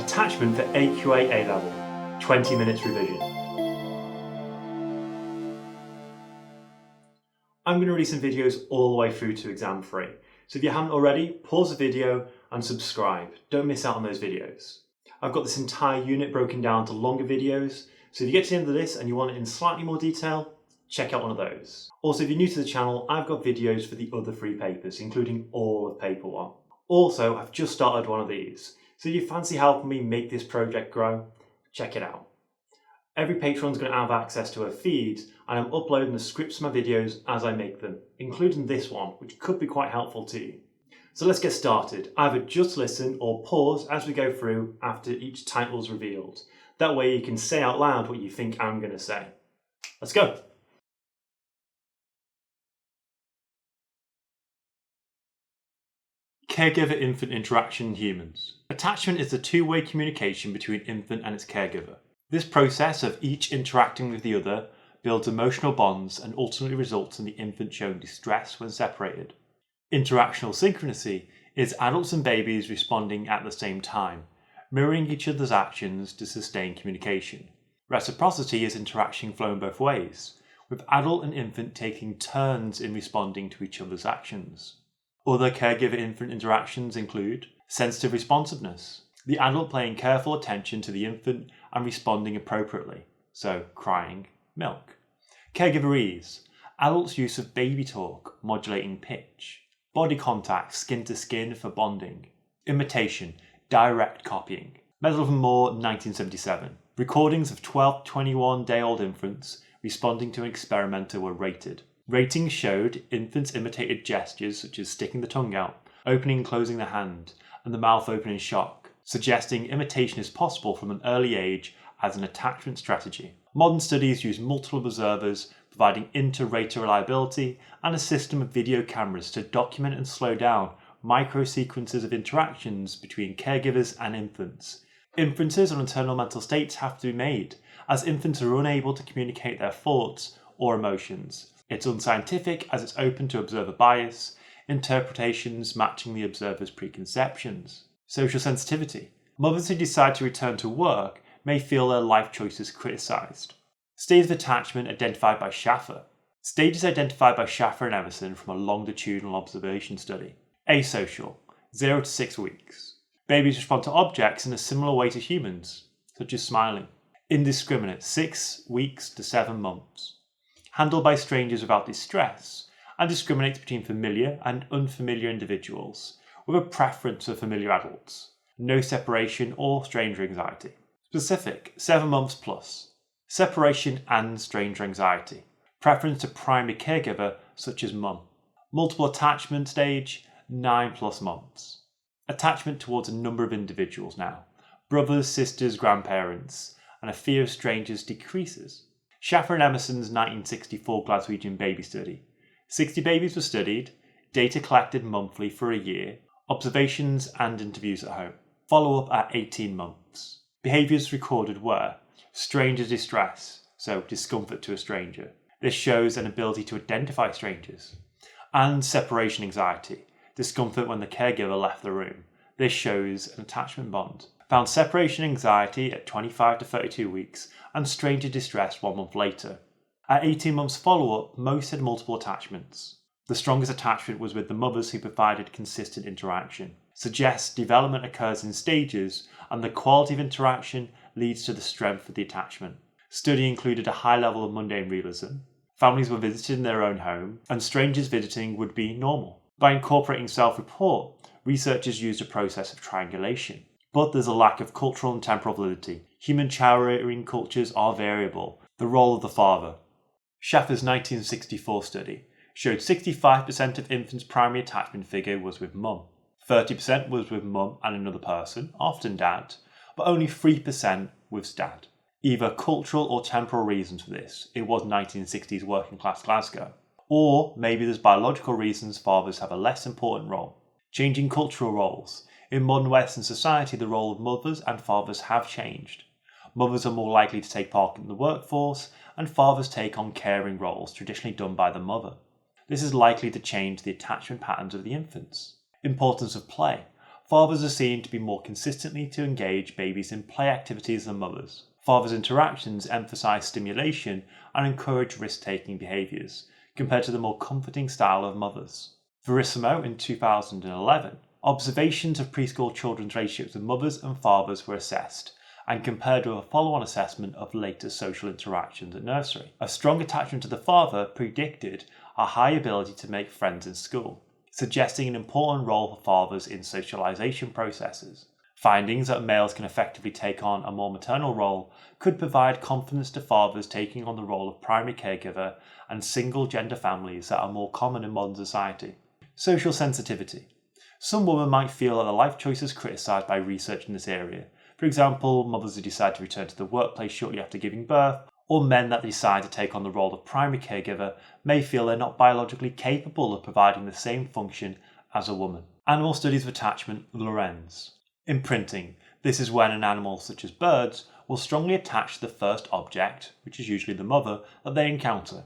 Attachment for AQA A-Level, 20 minutes revision. I'm going to release some videos all the way through to exam 3. So if you haven't already, pause the video and subscribe. Don't miss out on those videos. I've got this entire unit broken down to longer videos, so if you get to the end of this and you want it in slightly more detail, check out one of those. Also, if you're new to the channel, I've got videos for the other 3 papers, including all of paper 1. Also, I've just started one of these, so if you fancy helping me make this project grow, check it out. Every patron's going to have access to a feed, and I'm uploading the scripts of my videos as I make them, including this one, which could be quite helpful to you. So let's get started. Either just listen or pause as we go through after each title is revealed. That way you can say out loud what you think I'm going to say. Let's go. Caregiver-infant interaction in humans. Attachment is the two-way communication between infant and its caregiver. This process of each interacting with the other builds emotional bonds and ultimately results in the infant showing distress when separated. Interactional synchrony is adults and babies responding at the same time, mirroring each other's actions to sustain communication. Reciprocity is interaction flowing both ways, with adult and infant taking turns in responding to each other's actions. Other caregiver-infant interactions include sensitive responsiveness, the adult paying careful attention to the infant and responding appropriately, so crying, milk. Caregiver ease, adults' use of baby talk, modulating pitch. Body contact, skin to skin for bonding. Imitation, direct copying. Meldrum Moore, 1977. Recordings of 12 to 21-day-old infants responding to an experimenter were rated. Ratings showed infants imitated gestures such as sticking the tongue out, opening and closing the hand, and the mouth open in shock, suggesting imitation is possible from an early age as an attachment strategy. Modern studies use multiple observers, providing inter-rater reliability and a system of video cameras to document and slow down micro-sequences of interactions between caregivers and infants. Inferences on internal mental states have to be made, as infants are unable to communicate their thoughts or emotions. It's unscientific as it's open to observer bias, interpretations matching the observer's preconceptions. Social sensitivity. Mothers who decide to return to work may feel their life choices criticised. Stages of attachment identified by Schaffer. Stages identified by Schaffer and Emerson from a longitudinal observation study. Asocial, 0 to 6 weeks. Babies respond to objects in a similar way to humans, such as smiling. Indiscriminate, 6 weeks to 7 months. Handled by strangers without distress, and discriminates between familiar and unfamiliar individuals, with a preference for familiar adults. No separation or stranger anxiety. Specific, 7 months plus. Separation and stranger anxiety. Preference to primary caregiver such as mum. Multiple attachment stage, 9+ months. Attachment towards a number of individuals now. Brothers, sisters, grandparents, and a fear of strangers decreases. Schaffer and Emerson's 1964 Glaswegian baby study. 60 babies were studied, data collected monthly for a year, observations and interviews at home. Follow-up at 18 months. Behaviours recorded were stranger distress, so discomfort to a stranger. This shows an ability to identify strangers. And separation anxiety, discomfort when the caregiver left the room. This shows an attachment bond. Found separation anxiety at 25 to 32 weeks and stranger distress 1 month later. At 18 months follow-up, most had multiple attachments. The strongest attachment was with the mothers who provided consistent interaction. Suggests development occurs in stages and the quality of interaction leads to the strength of the attachment. Study included a high level of mundane realism. Families were visited in their own home and strangers visiting would be normal. By incorporating self-report, researchers used a process of triangulation. But there's a lack of cultural and temporal validity. Human child-rearing cultures are variable. The role of the father. Schaffer's 1964 study showed 65% of infants' primary attachment figure was with mum. 30% was with mum and another person, often dad, but only 3% with dad. Either cultural or temporal reasons for this. It was 1960s working class Glasgow. Or maybe there's biological reasons fathers have a less important role. Changing cultural roles. In modern Western society, the role of mothers and fathers have changed. Mothers are more likely to take part in the workforce, and fathers take on caring roles traditionally done by the mother. This is likely to change the attachment patterns of the infants. Importance of play. fathers are seen to be more consistently to engage babies in play activities than mothers. Fathers' interactions emphasise stimulation and encourage risk-taking behaviours, compared to the more comforting style of mothers. Verissimo in 2011, observations of preschool children's relationships with mothers and fathers were assessed, and compared with a follow-on assessment of later social interactions at nursery. A strong attachment to the father predicted a high ability to make friends in school, suggesting an important role for fathers in socialisation processes. Findings that males can effectively take on a more maternal role could provide confidence to fathers taking on the role of primary caregiver and single-gender families that are more common in modern society. Social sensitivity. Some women might feel that their life choice is criticised by research in this area. For example, mothers who decide to return to the workplace shortly after giving birth, or men that decide to take on the role of primary caregiver may feel they're not biologically capable of providing the same function as a woman. Animal studies of attachment, Lorenz. Imprinting. This is when an animal, such as birds, will strongly attach to the first object, which is usually the mother, that they encounter.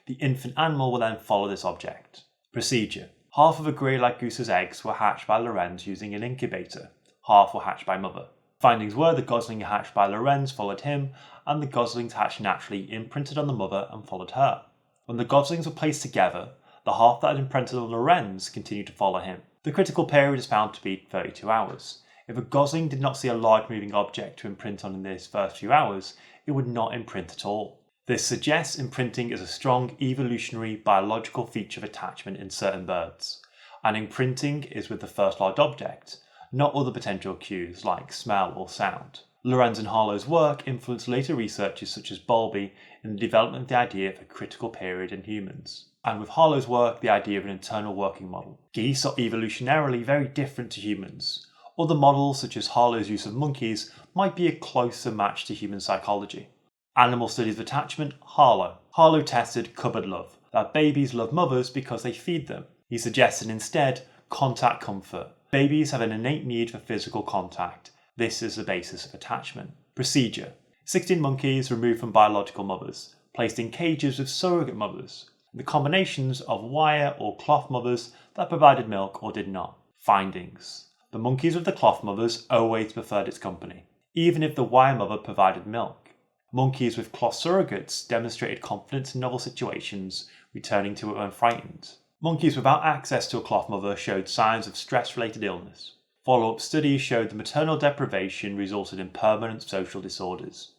The infant animal will then follow this object. Procedure. Half of a grey-lag goose's eggs were hatched by Lorenz using an incubator. Half were hatched by mother. Findings were the gosling hatched by Lorenz followed him, and the goslings hatched naturally imprinted on the mother and followed her. When the goslings were placed together, the half that had imprinted on Lorenz continued to follow him. The critical period is found to be 32 hours. If a gosling did not see a large moving object to imprint on in these first few hours, it would not imprint at all. This suggests imprinting is a strong evolutionary biological feature of attachment in certain birds, and imprinting is with the first large object, not other potential cues like smell or sound. Lorenz and Harlow's work influenced later researchers such as Bowlby in the development of the idea of a critical period in humans, and with Harlow's work the idea of an internal working model. Geese are evolutionarily very different to humans. Other models such as Harlow's use of monkeys might be a closer match to human psychology. Animal studies of attachment, Harlow. Harlow tested cupboard love, that babies love mothers because they feed them. He suggested instead contact comfort. Babies have an innate need for physical contact. This is the basis of attachment. Procedure. 16 monkeys removed from biological mothers, placed in cages with surrogate mothers. The combinations of wire or cloth mothers that provided milk or did not. Findings. The monkeys with the cloth mothers always preferred its company, even if the wire mother provided milk. Monkeys with cloth surrogates demonstrated confidence in novel situations, returning to it when frightened. Monkeys without access to a cloth mother showed signs of stress-related illness. Follow-up studies showed the maternal deprivation resulted in permanent social disorders,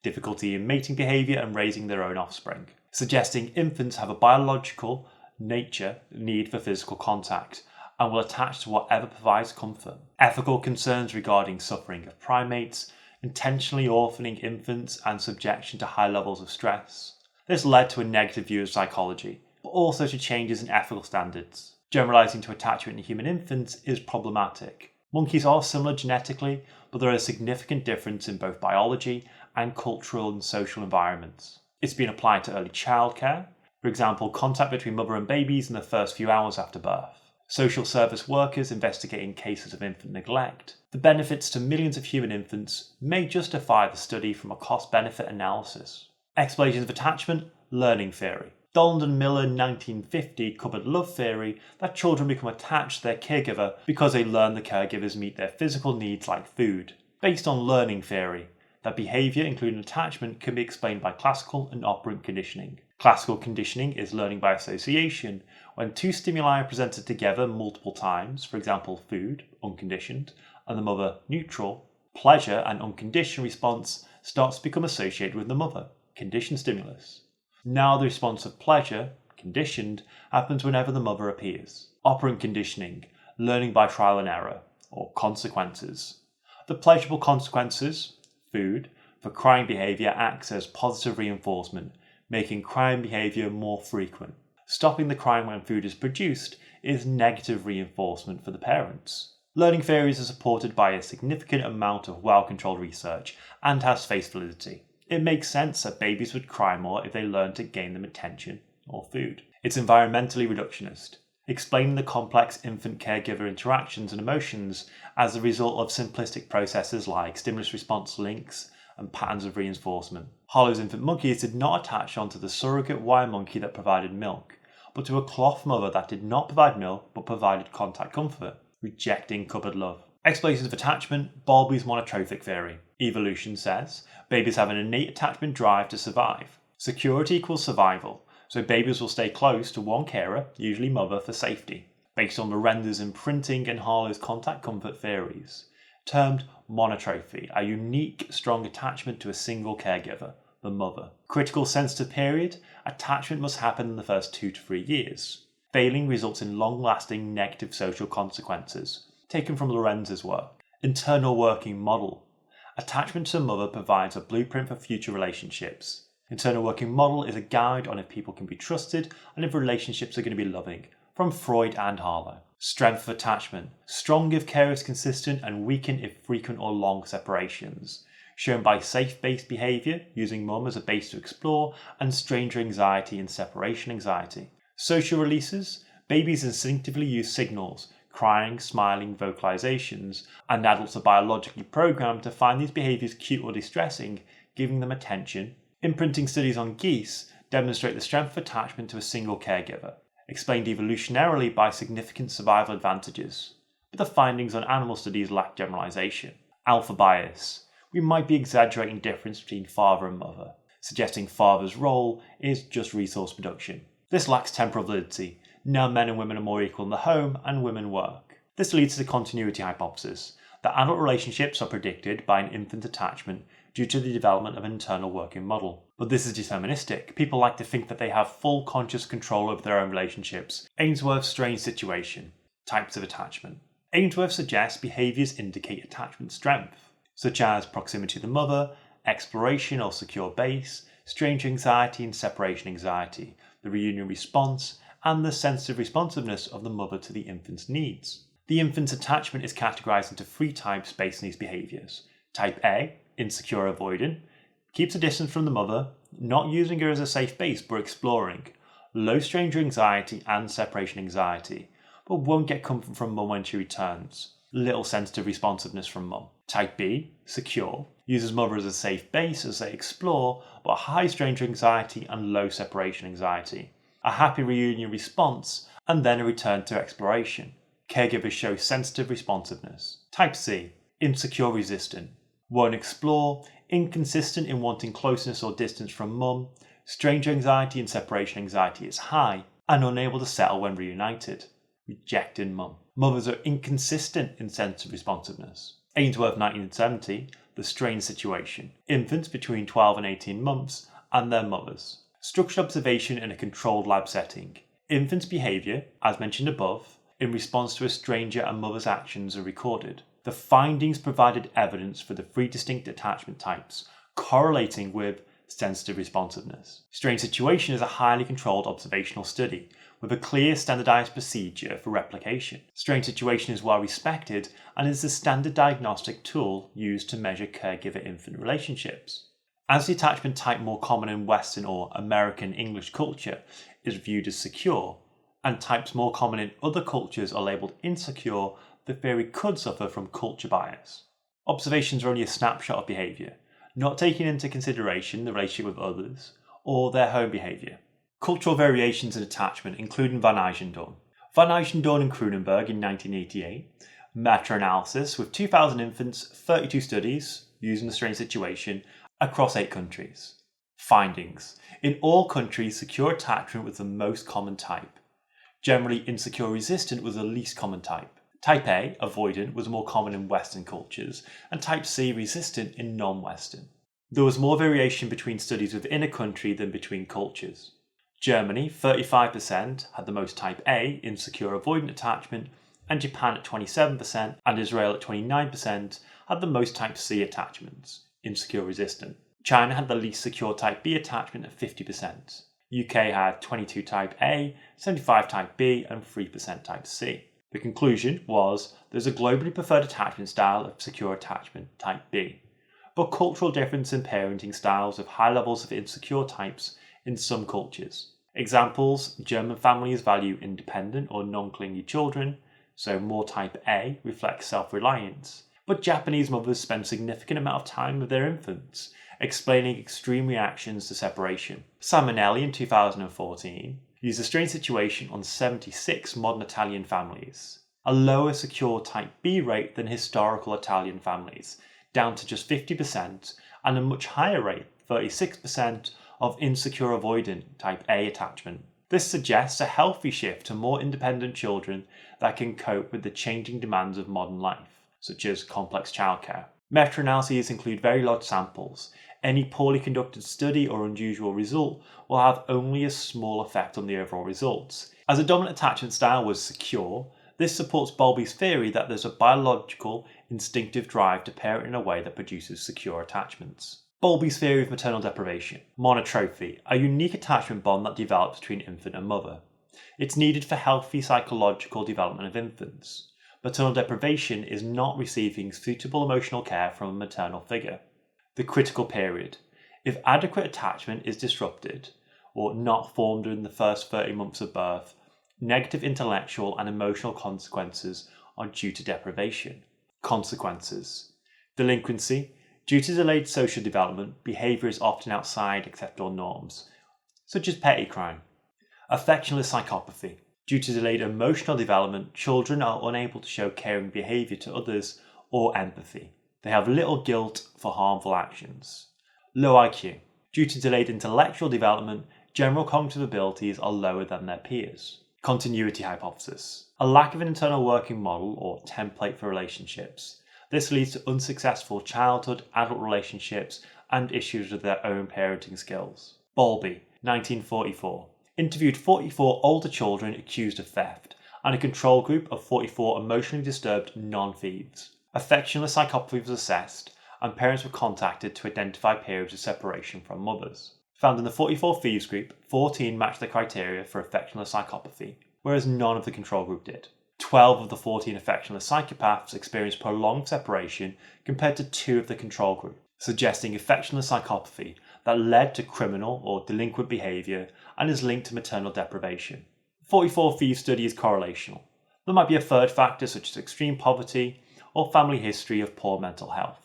difficulty in mating behaviour and raising their own offspring, suggesting infants have a biological nature need for physical contact and will attach to whatever provides comfort. Ethical concerns regarding suffering of primates, intentionally orphaning infants and subjection to high levels of stress. This led to a negative view of psychology, but also to changes in ethical standards. Generalising to attachment in human infants is problematic. Monkeys are similar genetically, but there is a significant difference in both biology and cultural and social environments. It's been applied to early childcare, for example, contact between mother and babies in the first few hours after birth. Social service workers investigating cases of infant neglect. The benefits to millions of human infants may justify the study from a cost-benefit analysis. Explanations of attachment, learning theory. Donald and Miller 1950 covered love theory that children become attached to their caregiver because they learn the caregivers meet their physical needs like food. Based on learning theory, that behaviour including attachment can be explained by classical and operant conditioning. Classical conditioning is learning by association, when two stimuli are presented together multiple times, for example food, unconditioned, and the mother, neutral. Pleasure and unconditioned response starts to become associated with the mother, conditioned stimulus. Now the response of pleasure, conditioned, happens whenever the mother appears. Operant conditioning, learning by trial and error, or consequences. The pleasurable consequences, food, for crying behaviour acts as positive reinforcement, making crying behaviour more frequent. Stopping the crying when food is produced is negative reinforcement for the parents. Learning theories are supported by a significant amount of well-controlled research and has face validity. It makes sense that babies would cry more if they learned to gain them attention or food. It's environmentally reductionist, explaining the complex infant caregiver interactions and emotions as a result of simplistic processes like stimulus-response links and patterns of reinforcement. Harlow's infant monkeys did not attach onto the surrogate wire monkey that provided milk, but to a cloth mother that did not provide milk but provided contact comfort. rejecting cupboard love. Explanations of attachment, Bowlby's monotropic theory. Evolution says babies have an innate attachment drive to survive. Security equals survival, so babies will stay close to one carer, usually mother, for safety, based on Lorenz's imprinting and Harlow's contact comfort theories. Termed monotropy, a unique, strong attachment to a single caregiver, the mother. Critical sensitive period, attachment must happen in the first 2 to 3 years. Failing results in long-lasting negative social consequences, taken from Lorenz's work. Internal working model. Attachment to a mother provides a blueprint for future relationships. Internal working model is a guide on if people can be trusted and if relationships are going to be loving, from Freud and Harlow. Strength of attachment. Strong if care is consistent and weaken if frequent or long separations. Shown by safe-based behaviour, using mum as a base to explore, and stranger anxiety and separation anxiety. Social releases. Babies instinctively use signals, crying, smiling, vocalizations, and adults are biologically programmed to find these behaviours cute or distressing, giving them attention. Imprinting studies on geese demonstrate the strength of attachment to a single caregiver, explained evolutionarily by significant survival advantages, but the findings on animal studies lack generalization. Alpha bias. We might be exaggerating difference between father and mother, suggesting father's role is just resource production. This lacks temporal validity. Now men and women are more equal in the home and women work. This leads to the continuity hypothesis, that adult relationships are predicted by an infant attachment due to the development of an internal working model. But this is deterministic. People like to think that they have full conscious control over their own relationships. Ainsworth's strange situation. Types of attachment. Ainsworth suggests behaviours indicate attachment strength, such as proximity to the mother, exploration or secure base, strange anxiety and separation anxiety, the reunion response, and the sensitive responsiveness of the mother to the infant's needs. The infant's attachment is categorised into 3 types based on these behaviours. Type A, insecure avoidant, keeps a distance from the mother, not using her as a safe base but exploring. Low stranger anxiety and separation anxiety, but won't get comfort from mum when she returns. Little sensitive responsiveness from mum. Type B, secure, uses mother as a safe base as they explore, but high stranger anxiety and low separation anxiety. A happy reunion response, and then a return to exploration. Caregivers show sensitive responsiveness. Type C, insecure resistant, won't explore, inconsistent in wanting closeness or distance from mum, stranger anxiety and separation anxiety is high, and unable to settle when reunited. Rejecting mum. Mothers are inconsistent in sensitive responsiveness. Ainsworth 1970, the strange situation. Infants between 12 and 18 months and their mothers. Structured observation in a controlled lab setting. Infants' behaviour, as mentioned above, in response to a stranger and mother's actions are recorded. The findings provided evidence for the 3 distinct attachment types, correlating with sensitive responsiveness. Strange situation is a highly controlled observational study, with a clear standardised procedure for replication. Strange situation is well respected and is the standard diagnostic tool used to measure caregiver-infant relationships. As the attachment type more common in Western or American English culture is viewed as secure, and types more common in other cultures are labelled insecure, the theory could suffer from culture bias. Observations are only a snapshot of behaviour, not taking into consideration the relationship with others or their home behaviour. Cultural variations in attachment, including Van Eijendorn. Van Eijendorn and Kroonenberg in 1988, meta-analysis with 2,000 infants, 32 studies using the strange situation across 8 countries. Findings. In all countries, secure attachment was the most common type. Generally, insecure resistant was the least common type. Type A, avoidant, was more common in Western cultures, and Type C, resistant, in non-Western. There was more variation between studies within a country than between cultures. Germany, 35%, had the most Type A, insecure avoidant attachment, and Japan at 27%, and Israel at 29%, had the most Type C attachments, insecure resistant. China had the least secure Type B attachment at 50%. UK had 22 Type A, 75 Type B, and 3% Type C. The conclusion was there's a globally preferred attachment style of secure attachment, Type B, but cultural difference in parenting styles with high levels of insecure types in some cultures. Examples: German families value independent or non-clingy children, so more Type A reflects self-reliance, but Japanese mothers spend significant amount of time with their infants, explaining extreme reactions to separation. Salmonelli in 2014 used a strange situation on 76 modern Italian families. a lower secure type B rate than historical Italian families, down to just 50%, and a much higher rate, 36%, of insecure avoidant type A attachment. This suggests a healthy shift to more independent children that can cope with the changing demands of modern life, such as complex childcare. Meta-analyses include very large samples. Any poorly conducted study or unusual result will have only a small effect on the overall results. As a dominant attachment style was secure, this supports Bowlby's theory that there's a biological, instinctive drive to parent in a way that produces secure attachments. Bowlby's theory of maternal deprivation. Monotropic, a unique attachment bond that develops between infant and mother. It's needed for healthy psychological development of infants. Maternal deprivation is not receiving suitable emotional care from a maternal figure. The critical period. If adequate attachment is disrupted or not formed during the first 30 months of birth, negative intellectual and emotional consequences are due to deprivation. Consequences. Delinquency. Due to delayed social development, behaviour is often outside acceptable norms, such as petty crime. Affectionless psychopathy. Due to delayed emotional development, children are unable to show caring behaviour to others or empathy. They have little guilt for harmful actions. Low IQ. Due to delayed intellectual development, general cognitive abilities are lower than their peers. Continuity hypothesis. A lack of an internal working model or template for relationships. This leads to unsuccessful childhood-adult relationships and issues with their own parenting skills. Bowlby, 1944. Interviewed 44 older children accused of theft and a control group of 44 emotionally disturbed non-thieves. Affectionless psychopathy was assessed and parents were contacted to identify periods of separation from mothers. Found in the 44 thieves group, 14 matched the criteria for affectionless psychopathy, whereas none of the control group did. 12 of the 14 affectionless psychopaths experienced prolonged separation compared to 2 of the control group, suggesting affectionless psychopathy that led to criminal or delinquent behaviour and is linked to maternal deprivation. The 44 thieves study is correlational. There might be a third factor such as extreme poverty or family history of poor mental health.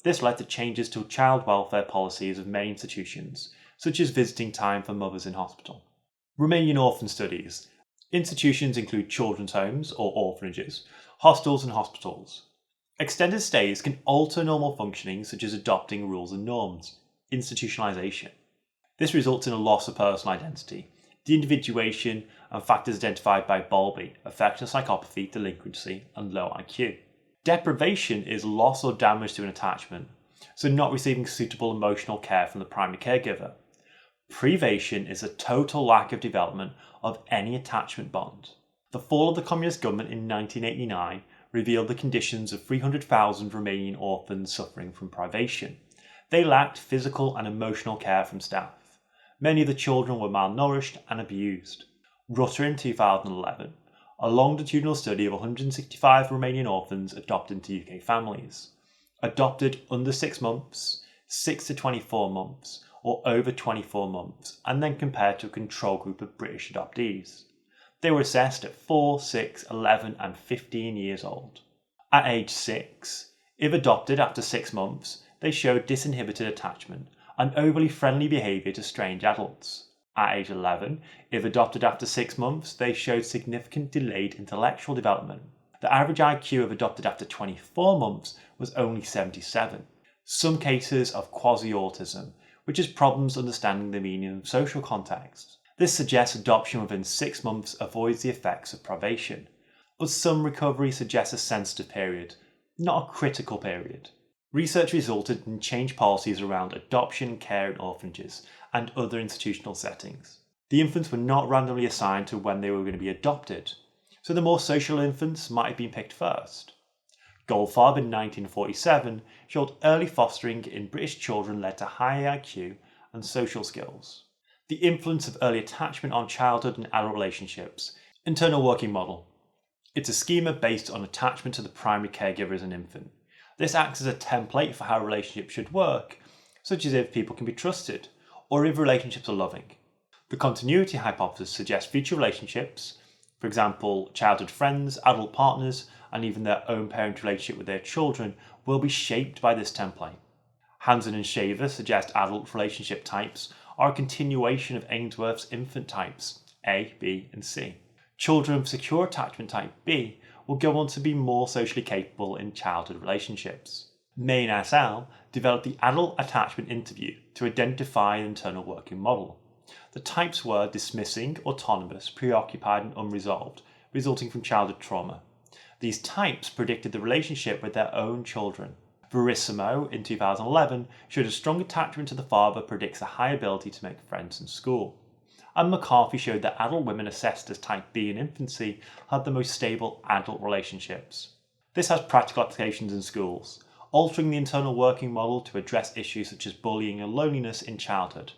This led to changes to child welfare policies of many institutions, such as visiting time for mothers in hospital. Romanian orphan studies. Institutions include children's homes or orphanages, hostels and hospitals. Extended stays can alter normal functioning such as adopting rules and norms. Institutionalization. This results in a loss of personal identity, de-individuation and factors identified by Bowlby, affectionless psychopathy, delinquency and low IQ. Deprivation is loss or damage to an attachment, so not receiving suitable emotional care from the primary caregiver. Privation is a total lack of development of any attachment bond. The fall of the communist government in 1989 revealed the conditions of 300,000 Romanian orphans suffering from privation. They lacked physical and emotional care from staff. Many of the children were malnourished and abused. Rutter in 2011, a longitudinal study of 165 Romanian orphans adopted into UK families. Adopted under 6 months, 6 to 24 months, or over 24 months, and then compared to a control group of British adoptees. They were assessed at 4, 6, 11 and 15 years old. At age 6, if adopted after 6 months, they showed disinhibited attachment and overly friendly behaviour to strange adults. At age 11, if adopted after 6 months, they showed significant delayed intellectual development. The average IQ of adopted after 24 months was only 77. Some cases of quasi-autism, which is problems understanding the meaning of social context. This suggests adoption within 6 months avoids the effects of privation, but some recovery suggests a sensitive period, not a critical period. Research resulted in changed policies around adoption care in orphanages and other institutional settings. The infants were not randomly assigned to when they were going to be adopted, so the more social infants might have been picked first. Goldfarb in 1947 showed early fostering in British children led to high IQ and social skills. The influence of early attachment on childhood and adult relationships. Internal working model. It's a schema based on attachment to the primary caregiver as an infant. This acts as a template for how relationships should work, such as if people can be trusted, or if relationships are loving. The continuity hypothesis suggests future relationships, for example, childhood friends, adult partners, and even their own parent relationship with their children, will be shaped by this template. Hansen and Schaffer suggest adult relationship types are a continuation of Ainsworth's infant types, A, B, and C. Children of secure attachment type B will go on to be more socially capable in childhood relationships. May and SL developed the adult attachment interview to identify an internal working model. The types were dismissing, autonomous, preoccupied and unresolved, resulting from childhood trauma. These types predicted the relationship with their own children. Verissimo, in 2011, showed a strong attachment to the father predicts a high ability to make friends in school. And McCarthy showed that adult women assessed as type B in infancy had the most stable adult relationships. This has practical applications in schools, altering the internal working model to address issues such as bullying and loneliness in childhood,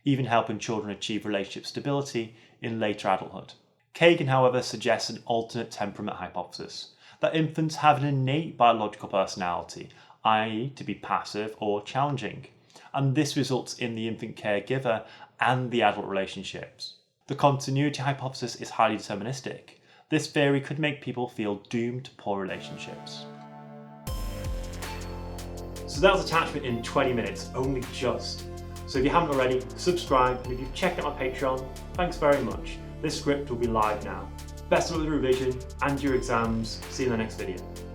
even helping children achieve relationship stability in later adulthood. Kagan, however, suggests an alternate temperament hypothesis, that infants have an innate biological personality, i.e. to be passive or challenging, and this results in the infant caregiver and the adult relationships. The continuity hypothesis is highly deterministic. This theory could make people feel doomed to poor relationships. So that was attachment in 20 minutes, only just. So if you haven't already, subscribe, and if you've checked out my Patreon, thanks very much. This script will be live now. Best of luck with the revision and your exams. See you in the next video.